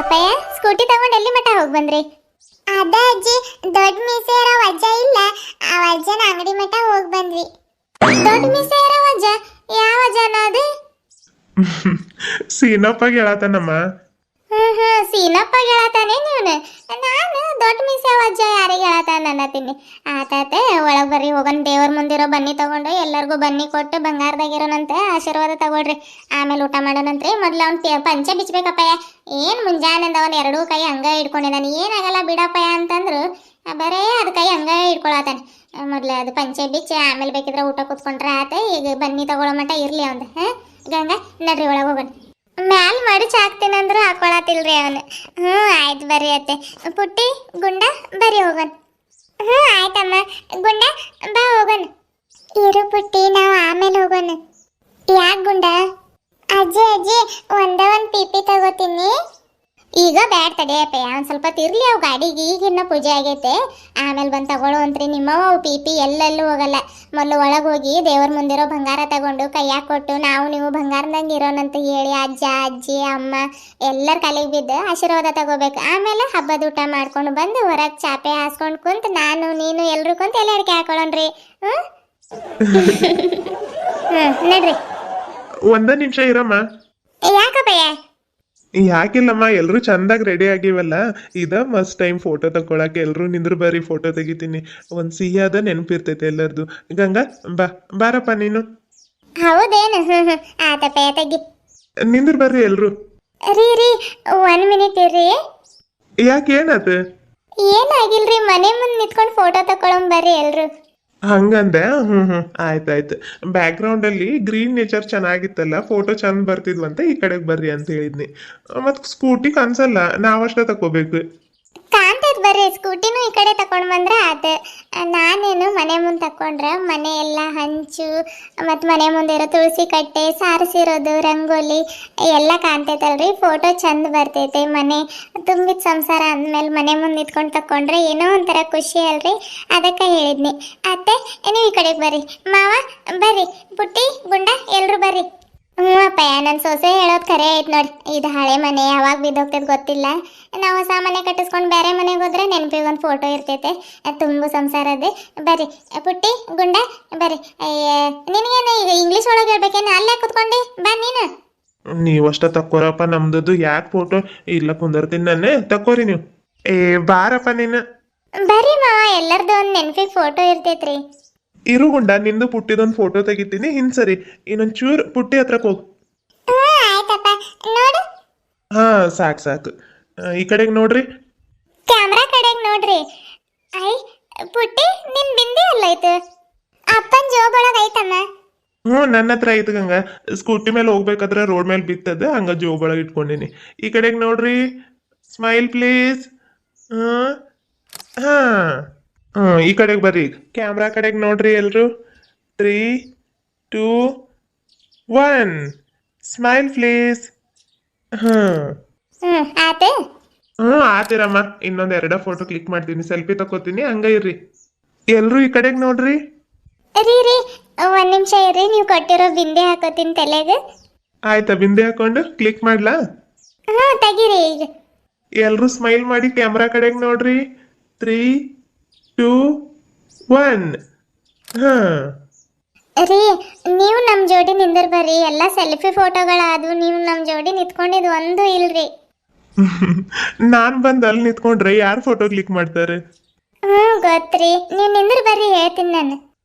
ಅಪ್ಪಯ್ಯ scooty ತಗೊಂಡು ಎಲ್ಲಿ ಮಠ ಹೋಗಿ ಬಂದ್ರಿ? ಅದ ಅಜ್ಜಿ, ದೊಡ್ಡ ಮೀಸೆ ಇರೋ ವಜ್ಜ ಇಲ್ಲ, ಆ ವಜ್ಜನ ಅಂಗಡಿ ಮಠ ಹೋಗಿ ಬಂದ್ವಿ. ದೊಡ್ಡ ಮೀಸೆ ಇರೋ ಅಜ್ಜ? ಯಾವ ಅಜ್ಜನ ಅದು? ಸೀನಪ್ಪ ಹೇಳತ್ತನಮ್ಮ. ಸೀನಪ್ಪ ಹೇಳತಾನೆ ನೀವನು. ನಾನು ದೊಡ್ಡ ಮೀಸೆ ಅಜ್ಜ ಯಾರಿಗೆ ಹೇಳತಾನ ಅನ್ನತೀನಿ. ಆತಾತೆ ಒಳಗೆ ಬರ್ರಿ ಹೋಗೋಣ. ದೇವ್ರ ಮುಂದಿರೋ ಬನ್ನಿ ತಗೊಂಡು ಎಲ್ಲರಿಗೂ ಬನ್ನಿ ಕೊಟ್ಟು ಬಂಗಾರದಾಗಿರೋನಂತೆ ಆಶೀರ್ವಾದ ತಗೊಳ್ರಿ. ಆಮೇಲೆ ಊಟ ಮಾಡೋಣಂತ್ರಿ. ಮೊದ್ಲು ಅವ್ನು ಪಂಚೆ ಬಿಚ್ಚಬೇಕಪ್ಪಯ್ಯ. ಏನು ಮುಂಜಾನೆಂದ ಅವನು ಎರಡೂ ಕೈ ಹಂಗ ಹಿಡ್ಕೊಂಡಿದ್ದಾನೆ. ಏನಾಗಲ್ಲ ಬಿಡಪ್ಪಯ್ಯ ಅಂತಂದ್ರು ಬರೇ ಅದು ಕೈ ಹಂಗ ಹಿಡ್ಕೊಳತಾನೆ. ಮೊದ್ಲು ಅದು ಪಂಚೆ ಬಿಚ್ಚಿ ಆಮೇಲೆ ಬೇಕಿದ್ರೆ ಊಟ ಕೂತ್ಕೊಂಡ್ರೆ ಆತ. ಈಗ ಬನ್ನಿ ತಗೊಳ್ಳೋ ಮಟ್ಟ ಇರ್ಲಿ ಅವಂದು. ಗಂಗಾ ನಡ್ರಿ ಒಳಗೆ ಹೋಗೋಣ. ಮ್ಯಾಲ್ ಮಡಿಚ್ ಹಾಕ್ತೀನಂದ್ರು ಹಾಕೊಳತಿಲ್ರಿ ಅವನು. ಆಯ್ತು ಬರ್ರಿ ಅತ್ತೆ. ಪುಟ್ಟಿ ಗುಂಡ ಬರ್ರಿ ಹೋಗೋಣ. ಆಯ್ತಮ್ಮ. ಗುಂಡ ಬಾ ಹೋಗೋಣ. ಇರು ಪುಟ್ಟಿ, ನಾವು ಆಮೇಲೆ ಹೋಗೋಣ. ಯಾಕೆ ಗುಂಡ? ಅಜ್ಜಿ ಅಜ್ಜಿ, ಒಂದೇ ಒಂದು ಪಿಪಿ ತಗೋತೀನಿ. ಈಗ ಬ್ಯಾಡ್ ತಡೆಯಪ್ಪ, ಒಂದು ಸ್ವಲ್ಪ ತಿರ್ಲಿ ಅವು ಗಾಡಿಗೆ. ಈಗಿನ್ನ ಪೂಜೆ ಆಗೈತೆ, ಆಮೇಲೆ ಬಂದು ತಗೊಳ್ಳೋ ಅಂತ್ರಿ. ನಿಮ್ಮವ ಅವು ಪಿ ಎಲ್ಲೆಲ್ಲೂ ಹೋಗಲ್ಲ. ಮೊದಲು ಒಳಗೆ ಹೋಗಿ ದೇವ್ರ ಮುಂದಿರೋ ಬಂಗಾರ ತಗೊಂಡು ಕೈಯಾಗ ಕೊಟ್ಟು ನಾವು ನೀವು ಬಂಗಾರದಂಗೆ ಇರೋಣಂತ ಹೇಳಿ ಅಜ್ಜ ಅಜ್ಜಿ ಅಮ್ಮ ಎಲ್ಲರ ಕಾಲಿಗೆ ಬಿದ್ದು ಆಶೀರ್ವಾದ ತಗೋಬೇಕು. ಆಮೇಲೆ ಹಬ್ಬದ ಊಟ ಮಾಡ್ಕೊಂಡು ಬಂದು ಹೊರಗೆ ಚಾಪೆ ಹಾಸ್ಕೊಂಡು ಕುಂತು ನಾನು ನೀನು ಎಲ್ಲರೂ ಕುಂತು ಎಲೆ ಅಡಿಕೆ ಹಾಕೊಳ್ಳೋಣ್ರಿ. ನಡ್ರಿ. ಒಂದೇ ನಿಮಿಷ ಇರಮ್ಮ. ಯಾಕಪ್ಪಯ್ಯ? ಯಾಕಿಲ್ಲಮ್ಮ, ಎಲ್ರು ಚಂದಾಗಿ ರೆಡಿ ಆಗಿವಲ್ಲ, ಇದ ಮಸ್ಟ್ ಟೈಮ್ ಫೋಟೋ ತಗೊಳಕ್ಕೆ. ಎಲ್ರು ನಿಂದ್ರು ಬರ್ರಿ, ಫೋಟೋ ತೆಗಿತೀನಿ. ಒಂದ್ ಸಿಹಿಯಾದ ನೆನಪಿರ್ತೈತೆ ಎಲ್ಲರದು. ಗಂಗಾ ಬಾರಪ್ಪ ನೀನು. ಹೌದೇನು? ಆತಪ್ಪಯ್ಯ ತೆಗಿ. ನಿಂದ್ರು ಬರ್ರಿ ಎಲ್ರು. ರೀ 1 ಮಿನಿಟ್ ಇರ್ರಿ. ಯಾಕೆ ಏನಾತ? ಏನಾಗಿಲ್ರಿ, ಮನೆ ಮುಂದೆ ನಿಂತ್ಕೊಂಡು ಫೋಟೋ ತಗೊಳಂಬರ್ರಿ ಎಲ್ರು. ಹಂಗಂದೆ. ಆಯ್ತಾಯ್ತು. ಬ್ಯಾಕ್ ಗ್ರೌಂಡ್ ಅಲ್ಲಿ ಗ್ರೀನ್ ನೇಚರ್ ಚೆನ್ನಾಗಿತ್ತಲ್ಲ, ಫೋಟೋ ಚಂದ ಬರ್ತಿದ್ವಂತ ಈ ಕಡೆಗೆ ಬರ್ರಿ ಅಂತ ಹೇಳಿದ್ನಿ. ಮತ್ ಸ್ಕೂಟಿ ಕನ್ಸಲ್ಲ, ನಾವಷ್ಟ ತಕೋಬೇಕು. ಕಾಂತೈತ್ ಬರ್ರಿ, ಸ್ಕೂಟಿನೂ ಈ ಕಡೆ ತಕೊಂಡ್ ಬಂದ್ರೆ ಆತ. ನಾನೇನು ಮನೆ ಮುಂದೆ ತಕೊಂಡ್ರೆ ಮನೆ ಎಲ್ಲ ಹಂಚು ಮತ್ತು ಮನೆ ಮುಂದೆ ಇರೋ ತುಳಸಿ ಕಟ್ಟೆ ಸಾರಿಸಿರೋದು ರಂಗೋಲಿ ಎಲ್ಲ ಕಾಣ್ತೈತಲ್ರಿ. ಫೋಟೋ ಚಂದ ಬರ್ತೈತೆ. ಮನೆ ತುಂಬಿದ ಸಂಸಾರ ಅಂದಮೇಲೆ ಮನೆ ಮುಂದೆ ನಿಂತ್ಕೊಂಡು ತಕೊಂಡ್ರೆ ಏನೋ ಒಂಥರ ಖುಷಿ ಅಲ್ರಿ. ಅದಕ್ಕೆ ಹೇಳಿದ್ನಿ. ಅತ್ತೆ ನೀವು ಈ ಕಡೆಗೆ ಬರ್ರಿ. ಮಾವ ಬರ್ರಿ. ಪುಟ್ಟಿ ಗುಂಡ ಎಲ್ರು ಬರ್ರಿ. ಅಪ್ಪಯ್ಯ, ನನ್ನ ಸೊಸೆ ಹೇಳೋದು ಖರೆ ಐತೆ ನೋಡಿ. ಇದು ಹಳೆ ಮನೆ, ಯಾವಾಗ ಬಿದ್ದೋಗ್ತೈತೆ ಗೊತ್ತಿಲ್ಲ. ನಾವು ಹೊಸ ಮನೆ ಕಟ್ಟಿಸ್ಕೊಂಡು ಬೇರೆ ಮನೆಗೆ ಹೋದ್ರೆ ನೆನಪಿಗೆ ಒಂದು ಫೋಟೋ ಇರ್ತೈತೆ. ತುಂಬು ಸಂಸಾರದೇ. ಬರ್ರಿ ಪುಟ್ಟಿ ಗುಂಡ ಬರ್ರಿ. ನಿನಗೇನು ಈಗ ಇಂಗ್ಲೀಷ್ ಒಳಗೆ ಹೇಳ್ಬೇಕೇನು? ಅಲ್ಲೇ ಕುತ್ಕೊಂಡು ಬಾ ನೀನು. ನೀವಷ್ಟ ತಕ್ಕೋರಪ್ಪ, ನಮ್ದದು ಯಾಕೆ ಫೋಟೋ ಇಲ್ಲ, ಕುಂದರ್ತೀನಿ ನಾನೇ. ತಕ್ಕೋರಿ ನೀವು. ಬಾರಪ್ಪ ನೀನು. ಬರ್ರಿ ಮಾವ, ಎಲ್ಲರದ್ದು ಒಂದು ನೆನಪಿಗೆ ಫೋಟೋ ಇರ್ತೈತ್ರಿ. ಇರು ಗುಂಡ, ನಿಂದು ಪುಟ್ಟಿದೊಂದು ಫೋಟೋ ತೆಗಿತೀನಿ. ಹಿಂದ್ಸರಿ ಇನ್ನೊಂದ್ ಚೂರು ಪುಟ್ಟಿ ಹತ್ರಕ್ಕೆ ಹೋಗು. ಆಯ್ತಪ್ಪ, ನೋಡು. ಹಾ ಸಾಕು. ಈ ಕಡೆಗೆ ನೋಡ್ರಿ. ಕ್ಯಾಮ್ರಾ ಕಡೆಗೆ ನೋಡ್ರಿ. ಐ ಪುಟ್ಟಿ, ನಿನ್ ಬಿಂದಿ ಎಲ್ಲೈತು? ಅಪ್ಪನ ಜೋಬ್ ಒಳಗೆ ಐತಮ್ಮ. ನನ್ನ ಹತ್ರ ಐತೆ ಗಂಗ. ಸ್ಕೂಟಿ ಮೇಲೆ ಹೋಗ್ಬೇಕಾದ್ರೆ ರೋಡ್ ಮೇಲೆ ಬಿತ್ತದ, ಹಂಗ ಜೋಬ್ ಒಳಗೆ ಇಟ್ಕೊಂಡಿನಿ. ಈ ಕಡೆಗೆ ನೋಡ್ರಿ. Smile please. ಹಾ ಈ ಕಡೆಗೆ ಬರ್ರಿ. ಕ್ಯಾಮ್ರಾ ಕಡೆಗೆ ನೋಡ್ರಿ ಎಲ್ರು. 3, 2, 1 ಸ್ಮೈಲ್ ಪ್ಲೀಸ್. ಆತೆ. ಆತಿರಮ್ಮ. ಇನ್ನೊಂದ್ 2 ಫೋಟೋ ಕ್ಲಿಕ್ ಮಾಡ್ತೀನಿ, ಸೆಲ್ಫಿ ತಕೋತೀನಿ. ಹಂಗ ಇರ್ರಿ ಎಲ್ರು. ಈ ಕಡೆಗೆ ನೋಡ್ರಿ. ರೀ 1 ನಿಮಿಷ ಇರ್ರಿ. ನೀವು ಕೊಟ್ಟಿರೋ ಬಿಂದಿ ಹಾಕೋತೀನಿ ತಲೆಗೆ. ಆಯ್ತಾ? ಬಿಂದೆ ಹಾಕೊಂಡು ಕ್ಲಿಕ್ ಮಾಡ್ಲಾ? ತೆಗೀರಿ ಈಗ. ಎಲ್ರು ಸ್ಮೈಲ್ ಮಾಡಿ ಕ್ಯಾಮ್ರಾ ಕಡೆಗೆ ನೋಡ್ರಿ. 3, 2, 1 ರೀ, ನೀವು ನಮ್ಮ ಜೋಡಿ ನಿಂದರ್ ಬರ್ರಿ. ಎಲ್ಲ ಸೆಲ್ಫಿ ಫೋಟೋಗಳಾದವು. ನೀವು ನಮ್ಮ ಜೋಡಿ ನಿಂತ್ಕೊಂಡಿದ್ದು ಒಂದು ಇಲ್ರಿ. ನಾನ್ ಬಂದ್ ಅಲ್ಲಿ ನಿಂತ್ಕೊಂಡ್ರೆ ಯಾರು ಫೋಟೋ ಕ್ಲಿಕ್ ಮಾಡ್ತಾರೆ? ಗೊತ್ತ್ರಿ. ನೀವು ನಿಂದರ್ ಬರ್ರಿ, ಹೇಳ್ತೀನಿ ನಾನು.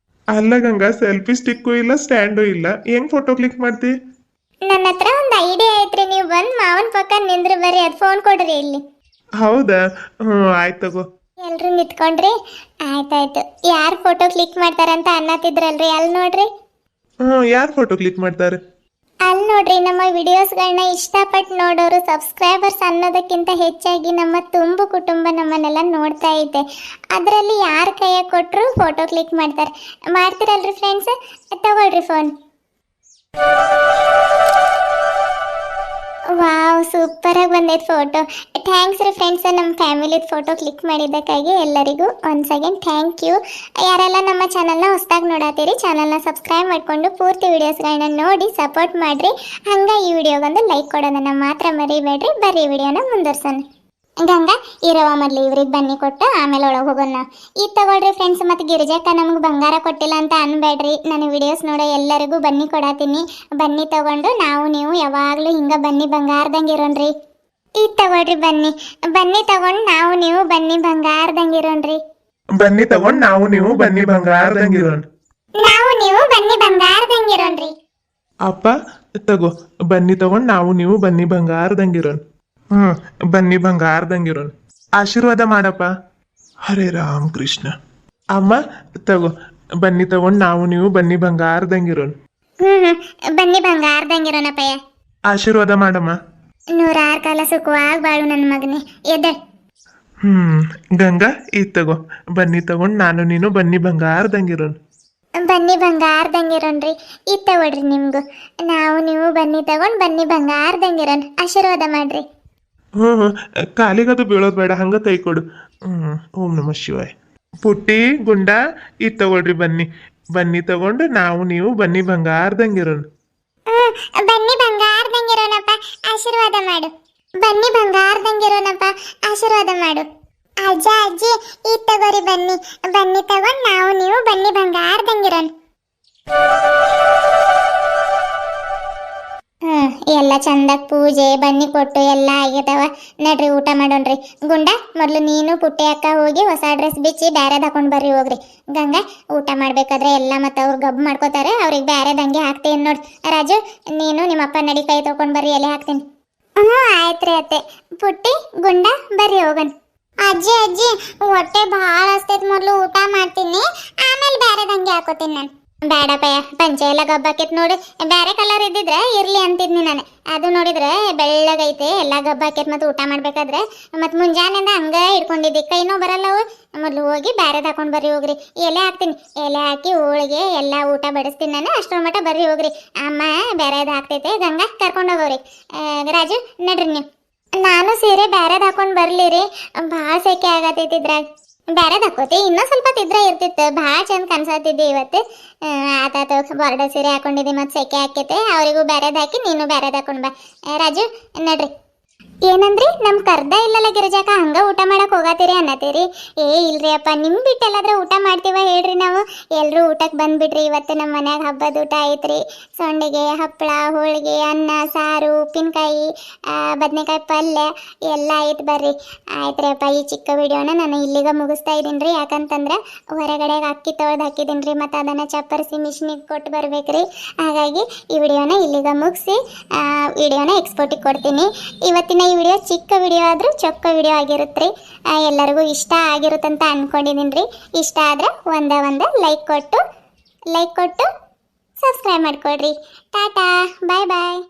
ಅಲ್ಲ ಗಂಗಾ, ಸೆಲ್ಫಿ ಸ್ಟಿಕ್ಕು ಇಲ್ಲ, ಸ್ಟ್ಯಾಂಡು ಇಲ್ಲ, ಹೆಂಗ್ ಫೋಟೋ ಕ್ಲಿಕ್ ಮಾಡ್ತಿ? ನನ್ನ ಹತ್ರ ಒಂದು ಐಡಿಯಾ ಐತ್ರಿ. ನೀವು ಬಂದು ಮಾವನ ಪಕ್ಕ ನಿಂದ್ರ ಬರ್ರಿ. ಅದು ಫೋನ್ ಕೊಡ್ರಿ ಇಲ್ಲಿ. ಹೌದಾ? ಆಯ್ತು ತಗೋ. ಎಲ್ರು ನಿಂತ್ಕೊಂಡ್ರಿ. ಆಯ್ತಾಯ್ತು. ಯಾರು ಫೋಟೋ ಕ್ಲಿಕ್ ಮಾಡ್ತಾರಂತ ಅನ್ನತ್ತಿದ್ರಲ್ರಿ, ಅಲ್ಲಿ ನೋಡ್ರಿ. ಯಾರು ಫೋಟೋ ಕ್ಲಿಕ್ ಮಾಡ್ತಾರೆ? ಅಲ್ಲಿ ನೋಡ್ರಿ. ನಮ್ಮ ವಿಡಿಯೋಸ್ಗಳನ್ನ ಇಷ್ಟಪಟ್ಟು ನೋಡೋರು ಸಬ್ಸ್ಕ್ರೈಬರ್ಸ್ ಅನ್ನೋದಕ್ಕಿಂತ ಹೆಚ್ಚಾಗಿ ನಮ್ಮ ತುಂಬು ಕುಟುಂಬ ನಮ್ಮನ್ನೆಲ್ಲ ನೋಡ್ತಾ ಐತೆ. ಅದರಲ್ಲಿ ಯಾರ ಕೈಯಾಗ ಕೊಟ್ಟರು ಫೋಟೋ ಕ್ಲಿಕ್ ಮಾಡ್ತೀರಲ್ರಿ ಫ್ರೆಂಡ್ಸ್? ತಗೊಳ್ರಿ ಫೋನ್. ವಾವ್, ಸೂಪರಾಗಿ ಬಂದೈತೆ ಫೋಟೋ. ಥ್ಯಾಂಕ್ಸ್ ರೀ ಫ್ರೆಂಡ್ಸ್, ನಮ್ಮ ಫ್ಯಾಮಿಲಿದ ಫೋಟೋ ಕ್ಲಿಕ್ ಮಾಡಿದ್ದಕ್ಕಾಗಿ ಎಲ್ಲರಿಗೂ ಒನ್ಸ್ ಅಗೇನ್ ಥ್ಯಾಂಕ್ ಯು. ಯಾರೆಲ್ಲ ನಮ್ಮ ಚಾನಲ್ನ ಹೊಸದಾಗಿ ನೋಡತ್ತೀರಿ ಚಾನಲ್ನ ಸಬ್ಸ್ಕ್ರೈಬ್ ಮಾಡಿಕೊಂಡು ಪೂರ್ತಿ ವಿಡಿಯೋಸ್ಗಳನ್ನ ನೋಡಿ ಸಪೋರ್ಟ್ ಮಾಡಿರಿ. ಹಂಗೆ ಈ ವಿಡಿಯೋಗೊಂದು ಲೈಕ್ ಕೊಡೋದನ್ನು ಮಾತ್ರ ಮರಿಬೇಡ್ರಿ. ಬರ್ರಿ ವಿಡಿಯೋನ ಮುಂದುವರ್ಸೋಣ. ಗಂಗಾ ಇರವ ಮೊದಲು ಇವ್ರಿಗೆ ಬನ್ನಿ ಕೊಟ್ಟು ಆಮೇಲೆ ಒಳಗೆ ಹೋಗೋಣ. ಇದು ತಗೊಳ್ರಿ ಫ್ರೆಂಡ್ಸ್, ಮತ್ತು ಗಿರಿಜಕ್ಕ ನಮ್ಗೆ ಬಂಗಾರ ಕೊಟ್ಟಿಲ್ಲ ಅಂತ ಅನ್ಬೇಡ್ರಿ. ನಾನು ವಿಡಿಯೋಸ್ ನೋಡೋ ಎಲ್ಲರಿಗೂ ಬನ್ನಿ ಕೊಡತ್ತೀನಿ. ಬನ್ನಿ ತಗೊಂಡು ನಾವು ನೀವು ಯಾವಾಗಲೂ ಹಿಂಗೆ ಬನ್ನಿ ಬಂಗಾರದಂಗೆ ಇರೋಣ್ರಿ. ಇದು ತಗೊಳ್ರಿ ಬನ್ನಿ. ಬನ್ನಿ ತಗೊಂಡು ನಾವು ನೀವು ಬನ್ನಿ ಬಂಗಾರದಂಗೆ ಇರೋಣ್ರಿ. ಬನ್ನಿ ತಗೊಂಡ್ ನಾವು ನೀವು ಬನ್ನಿ ಬಂಗಾರದಂಗಿರೋಣ. ನಾವು ನೀವು ಬನ್ನಿ ಬಂಗಾರದಂಗೆ ಇರೋಣ್ರಿ. ಅಪ್ಪ ತಗೋ ಬನ್ನಿ ತಗೊಂಡ್ ನಾವು ನೀವು ಬನ್ನಿ ಬಂಗಾರದಂಗಿರೋಣ. ಬನ್ನಿ ಬಂಗಾರದಂಗಿರೋಣ. ಆಶೀರ್ವಾದ ಮಾಡಪ್ಪ. ಹರೇ ರಾಮ್ ಕೃಷ್ಣ. ಅಮ್ಮ ತಗೋ ಬನ್ನಿ ತಗೊಂಡ್ ನಾವು ನೀವು ಬನ್ನಿ ಬಂಗಾರದಂಗಿರೋಣ. ಬನ್ನಿ ಬಂಗಾರದಂಗೆ ಇರೋಣಪ್ಪಯ್ಯ. ಆಶೀರ್ವಾದ ಮಾಡಮ್ಮ. 106 ಕಾಲ ಸುಖವಾಗಿ ಬಾಳು ನನ್ನ ಮಗನೇ. ಎದ್ದ ಗಂಗಾ ಇದ್ ತಗೋ ಬನ್ನಿ ತಗೊಂಡ್ ನಾನು ನೀನು ಬನ್ನಿ ಬಂಗಾರದಂಗಿರೋಣ. ಬನ್ನಿ ಬಂಗಾರದಂಗೆ ಇರೋಣ್ರಿ. ಇದು ತಗೊಳ್ರಿ ನಿಮ್ಗೂ. ನಾವು ನೀವು ಬನ್ನಿ ತಗೊಂಡು ಬನ್ನಿ ಬಂಗಾರದಂಗೆ ಇರೋಣ. ಆಶೀರ್ವಾದ ಮಾಡ್ರಿ. ಕಾಲಿಗದು ಬೀಳೋದು ಬೇಡ, ಹಂಗ ಕೈ ಕೊಡು. ಓಂ ನಮ ಶಿವಾಯ. ಪುಟ್ಟಿ ಗುಂಡ ಇದ್ ತಗೊಳ್ರಿ ಬನ್ನಿ. ಬನ್ನಿ ತಗೊಂಡು ನಾವು ನೀವು ಬನ್ನಿ ಬಂಗಾರದಂಗಿರೋಣ. ಬನ್ನಿ ಬಂಗಾರದಂಗೆ ಇರೋಣಪ್ಪ, ಆಶೀರ್ವಾದ ಮಾಡು. ಬನ್ನಿ ಬಂಗಾರದಂಗೆ ಇರೋಣಪ್ಪ, ಆಶೀರ್ವಾದ ಮಾಡು. ಅಜ್ಜ ಅಜ್ಜಿ ಇದು ತಗೋರಿ ಬನ್ನಿ. ಬನ್ನಿ ತಗೊಂಡು ನಾವು ನೀವು ಬನ್ನಿ ಬಂಗಾರದಂಗೆ ಇರೋಣ. ಎಲ್ಲ ಚಂದಾಗ ಪೂಜೆ ಬನ್ನಿ ಕೊಟ್ಟು ಎಲ್ಲ ಆಗ್ಯದವ. ನಡ್ರಿ ಊಟ ಮಾಡೋಣ್ರಿ. ಗುಂಡ ಮೊದಲು ನೀನು ಪುಟ್ಟಿ ಅಕ್ಕ ಹೋಗಿ ಹೊಸ ಡ್ರೆಸ್ ಬಿಚ್ಚಿ ಬ್ಯಾರೆದ್ ಹಾಕೊಂಡು ಬರ್ರಿ ಹೋಗ್ರಿ. ಗಂಗಾ ಊಟ ಮಾಡ್ಬೇಕಾದ್ರೆ ಎಲ್ಲ ಮತ್ತೆ ಅವ್ರು ಗಬ್ ಮಾಡ್ಕೋತಾರೆ, ಅವ್ರಿಗೆ ಬ್ಯಾರೆದಂಗೆ ಹಾಕ್ತೀನಿ ನೋಡಿ. ರಾಜು ನೀನು ನಿಮ್ಮಪ್ಪ ನಡಿ ಕೈ ತೊಗೊಂಡು ಬರ್ರಿ, ಎಲೆ ಹಾಕ್ತೀನಿ. ಆಯ್ತ್ರಿ ಅತ್ತೆ. ಪುಟ್ಟಿ ಗುಂಡ ಬರ್ರಿ ಹೋಗೋಣ. ಅಜ್ಜಿ ಅಜ್ಜಿ ಹೊಟ್ಟೆ ಭಾಳ ಹಸ್ತೈತೆ, ಮೊದಲು ಊಟ ಮಾಡ್ತೀನಿ ಆಮೇಲೆ ಬ್ಯಾರೆದಂಗೆ ಹಾಕೋತೀನಿ ನಾನು. ಬೇಡಪ್ಪಯ್ಯ, ಪಂಚೆ ಎಲ್ಲ ಗಬ್ಬಾಕೈತೆ ನೋಡು. ಬೇರೆ ಕಲರ್ ಇದ್ದಿದ್ರೆ ಇರ್ಲಿ ಅಂತಿದ್ನಿ ನಾನು. ಅದು ನೋಡಿದ್ರೆ ಬೆಳ್ಳಗೈತೆ, ಎಲ್ಲ ಗಬ್ಬಾಕೈತೆ. ಮತ್ತು ಊಟ ಮಾಡ್ಬೇಕಾದ್ರೆ ಮತ್ತು ಮುಂಜಾನೆಯಿಂದ ಹಂಗೆ ಇಟ್ಕೊಂಡಿದ್ದಿ, ಕೈನೂ ಬರಲ್ಲ ಅವು. ಮೊದಲು ಹೋಗಿ ಬ್ಯಾರೆದು ಹಾಕೊಂಡು ಬರ್ರಿ ಹೋಗ್ರಿ. ಎಲೆ ಹಾಕ್ತೀನಿ, ಎಲೆ ಹಾಕಿ ಹೋಳಿಗೆ ಎಲ್ಲ ಊಟ ಬಡಿಸ್ತೀನಿ ನಾನು. ಅಷ್ಟರ ಮಟ್ಟ ಬರ್ರಿ ಹೋಗ್ರಿ. ಅಮ್ಮ ಬೇರೆದು ಹಾಕ್ತೈತೆ. ಗಂಗಾ ಕರ್ಕೊಂಡು ಹೋಗೋರಿ. ರಾಜು ನಡ್ರಿ ನೀವು. ನಾನು ಸೀರೆ ಬ್ಯಾರೆದು ಹಾಕೊಂಡು ಬರ್ಲಿರಿ, ಭಾಳ ಸೆಕೆ ಆಗತೈತಿದ್ರಾಗ. ಬ್ಯಾರೆದು ಹಾಕೋತಿ ಇನ್ನೂ ಸ್ವಲ್ಪ ತಿದ್ರೆ ಇರ್ತಿತ್ತು. ಭಾಳ ಚಂದ ಕನ್ಸತ್ತಿದ್ದೆ ಇವತ್ತು. ಆತಾತ ಬಾರ್ಡರ್ ಸೀರೆ ಹಾಕೊಂಡಿದ್ದೆ, ಮತ್ತು ಸೆಕೆ ಹಾಕೈತೆ. ಅವರಿಗೂ ಬ್ಯಾರೆದು ಹಾಕಿ ನೀನು ಬ್ಯಾರೆದು ಹಾಕೊಂಡು ಬಾ. ರಾಜು ನಡ್ರಿ. ಏನಂದ್ರಿ? ನಮ್ಮ ಕರ್ದ ಇಲ್ಲಲ್ಲ ಗಿರಿಜಾಕ, ಹಂಗ ಊಟ ಮಾಡಕ್ ಹೋಗತ್ತೀರಿ ಅನ್ನತ್ತೀರಿ? ಇಲ್ರಿ ಅಪ್ಪ, ನಿಮ್ ಬಿಟ್ಟು ಎಲ್ಲಾದ್ರೂ ಊಟ ಮಾಡ್ತೀವ ಹೇಳ್ರಿ ನಾವು? ಎಲ್ರೂ ಊಟಕ್ಕೆ ಬಂದ್ಬಿಡ್ರಿ. ಇವತ್ತು ನಮ್ಮ ಮನ್ಯಾಗ ಹಬ್ಬದ ಊಟ ಐತ್ರಿ. ಸೊಂಡಿಗೆ, ಹಪ್ಪಳ, ಹೋಳಿಗೆ, ಅನ್ನ, ಸಾರು, ಉಪ್ಪಿನಕಾಯಿ, ಬದನೆಕಾಯಿ ಪಲ್ಯ ಎಲ್ಲ ಐತೆ. ಬರ್ರಿ. ಆಯ್ತ್ರಿ ಅಪ್ಪ, ಈ ಚಿಕ್ಕ ವಿಡಿಯೋನ ನಾನು ಇಲ್ಲಿಗ ಮುಗಿಸ್ತಾ ಇದ್ದೀನಿ ರೀ. ಯಾಕಂತಂದ್ರೆ ಹೊರಗಡೆಗೆ ಅಕ್ಕಿ ತೊಳೆದು ಹಾಕಿದ್ದೀನಿ ರೀ, ಮತ್ತು ಅದನ್ನು ಚಪ್ಪರಿಸಿ ಮಿಷಿನಿಗೆ ಕೊಟ್ಟು ಬರ್ಬೇಕ್ರಿ. ಹಾಗಾಗಿ ಈ ವಿಡಿಯೋನ ಇಲ್ಲಿಗ ಮುಗಿಸಿ ವಿಡಿಯೋನ ಎಕ್ಸ್ಪೋರ್ಟಿಗೆ ಕೊಡ್ತೀನಿ. ಇವತ್ತಿನ ಈ ವಿಡಿಯೋ ಚಿಕ್ಕ ವಿಡಿಯೋ ಆದರೂ ಚೊಕ್ಕ ವಿಡಿಯೋ ಆಗಿರುತ್ತೆ. ಎಲ್ಲರಿಗೂ ಇಷ್ಟ ಆಗಿರುತ್ತಂತ ಅಂದ್ಕೊಂಡಿದ್ದೀನಿ ರೀ. ಇಷ್ಟ ಆದ್ರೆ ಒಂದ ಲೈಕ್ ಕೊಟ್ಟು ಸಬ್ಸ್ಕ್ರೈಬ್ ಮಾಡ್ಕೊಳ್ರಿ. ಟಾಟಾ, ಬಾಯ್ ಬಾಯ್.